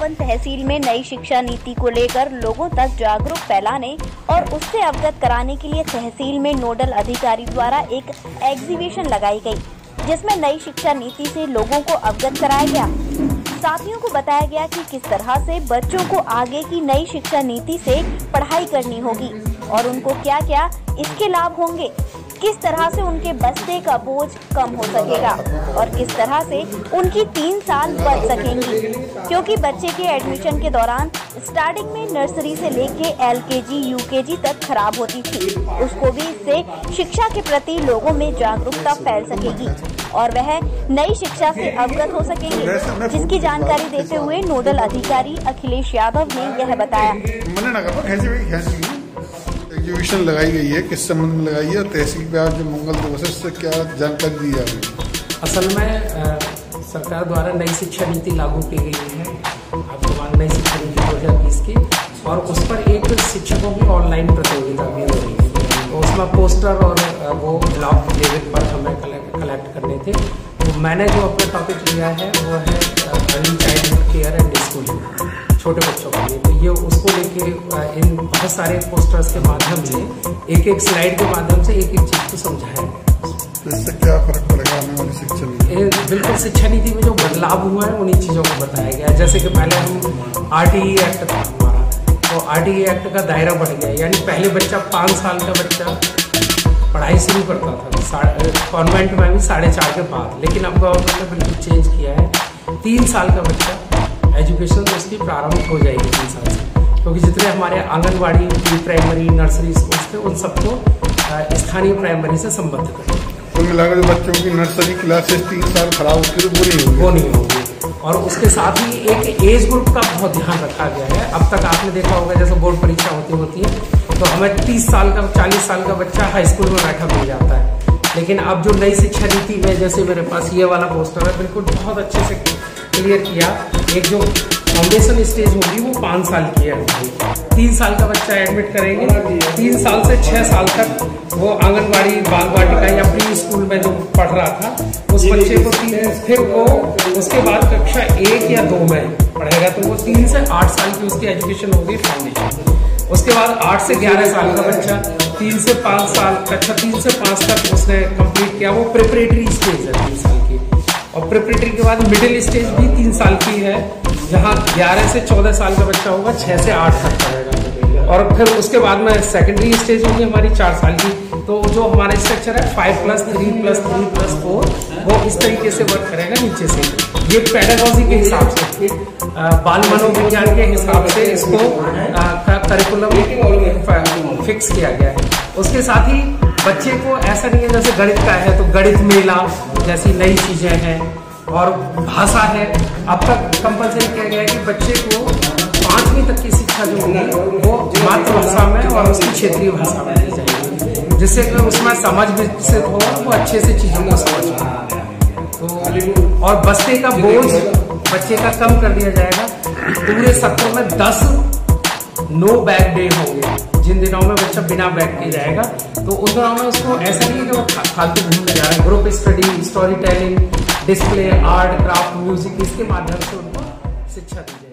वृंदावन तहसील में नई शिक्षा नीति को लेकर लोगों तक जागरूक फैलाने और उससे अवगत कराने के लिए तहसील में नोडल अधिकारी द्वारा एक एग्जीबिशन लगाई गई, जिसमें नई शिक्षा नीति से लोगों को अवगत कराया गया। साथियों को बताया गया कि किस तरह से बच्चों को आगे की नई शिक्षा नीति से पढ़ाई करनी होगी और उनको क्या क्या इसके लाभ होंगे, किस तरह से उनके बस्ते का बोझ कम हो सकेगा और किस तरह से उनकी 3 साल बच सकेंगी, क्योंकि बच्चे के एडमिशन के दौरान स्टार्टिंग में नर्सरी से लेके LKG UKG तक खराब होती थी। उसको भी इससे शिक्षा के प्रति लोगों में जागरूकता फैल सकेगी और वह नई शिक्षा से अवगत हो सकेंगे, जिसकी जानकारी देते हुए नोडल अधिकारी अखिलेश यादव ने यह बताया। एग्जीबिशन लगाई गई है, किस संबंध में लगाई है और तहसील पे आज जो मंगल दिवस है उससे क्या जानकारी दी जा रही है? असल में सरकार द्वारा नई शिक्षा नीति लागू की गई है, आपको मालूम नई शिक्षा नीति 2020 की, और उस पर एक शिक्षकों की ऑनलाइन प्रतियोगिता भी हो रही है। तो उसमें पोस्टर और वो ब्लॉक लेवल पर हमें कलेक्ट करने थे। तो मैंने जो अपना टॉपिक लिया है वो है early child care and schooling, छोटे बच्चों के लिए। तो ये उसको लेके इन बहुत सारे पोस्टर्स के माध्यम से एक स्लाइड के माध्यम से एक चीज को समझाया है। इससे क्या फर्क पड़ेगा आने वाली शिक्षा नीति? बिल्कुल, शिक्षा नीति में जो बदलाव हुआ है उन्हीं चीजों को बताया गया है। जैसे कि पहले हम RTE एक्ट था हमारा, तो RTE एक्ट का दायरा बढ़ गया, यानी पहले बच्चा 5 साल का बच्चा पढ़ाई शुरू करता था कॉन्वेंट में भी 4.5 के बाद, लेकिन अब गवर्नमेंट ने बिल्कुल चेंज किया है। 3 साल का बच्चा एजुकेशन तो उसकी प्रारंभ हो जाएगी 3 साल से, क्योंकि जितने हमारे anganwadi, pre primary, nursery schools थे उन सबको स्थानीय प्राइमरी से संबद्ध करें। कुल मिलाकर जो बच्चों की नर्सरी क्लासेस 3 साल खराब होती है वो नहीं होगी। और उसके साथ ही एक एज ग्रुप का बहुत ध्यान रखा गया है। अब तक आपने देखा होगा जैसे बोर्ड परीक्षा होती है तो हमें 30 साल का 40 साल का बच्चा हाई स्कूल में बैठा मिल जाता है, लेकिन अब जो नई शिक्षा नीति में, जैसे मेरे पास ये वाला पोस्टर है, बिल्कुल बहुत अच्छे से क्लियर किया। एक जो फाउंडेशन स्टेज होगी वो 5 साल की है, 3 साल का बच्चा एडमिट करेंगे, 3 साल से 6 साल तक वो आंगनबाड़ी, बाल वाटिका या प्री स्कूल में जो पढ़ रहा था उस बच्चे को फिर वो उसके बाद कक्षा 1 या 2 में पढ़ेगा, तो वो 3 से 8 साल की उसकी एजुकेशन होगी फाउंडेशन। उसके बाद 8 से 11 साल का बच्चा, 3 से 5 साल, कक्षा 3 से 5 तक उसने कंप्लीट किया, वो प्रिपरेटरी स्टेज है 3 साल की। और प्रिपरेटरी के बाद मिडिल स्टेज भी 3 साल की है, जहाँ 11 से 14 साल का बच्चा होगा, 6 से 8 तक पढ़ेगा। और फिर उसके बाद में सेकेंडरी स्टेज होगी हमारी 4 साल की। तो जो हमारा स्ट्रक्चर है 5+3+3+4 वो इस तरीके से वर्क करेगा नीचे से। ये पेडागॉजी के हिसाब से, बाल मनोविज्ञान के हिसाब से इसको करिकुलम फिक्स किया गया है। उसके साथ ही बच्चे को ऐसा नहीं है जैसे गणित का है तो गणित मेला जैसी नई चीजें हैं, और भाषा है। अब तक कंपलसरी किया गया है कि बच्चे को 5वीं तक की शिक्षा जो होगी वो मातृभाषा में और उसकी क्षेत्रीय भाषा में दी जाएगी, जिससे कि उसमें समझ विकसित हो, वो अच्छे से चीजों को समझ पाए। तो और बस्ते का बोझ बच्चे का कम कर दिया जाएगा। पूरे सत्र में 10 नो बैग डे होंगे, जिन दिनों में बच्चा बिना बैग के जाएगा। तो उन दिनों में उसको ऐसा नहीं कि वो फालतू घूमने जा रहा है। Group study, story telling, display, art, craft, music, इसके माध्यम से उनको शिक्षा दी जाएगी।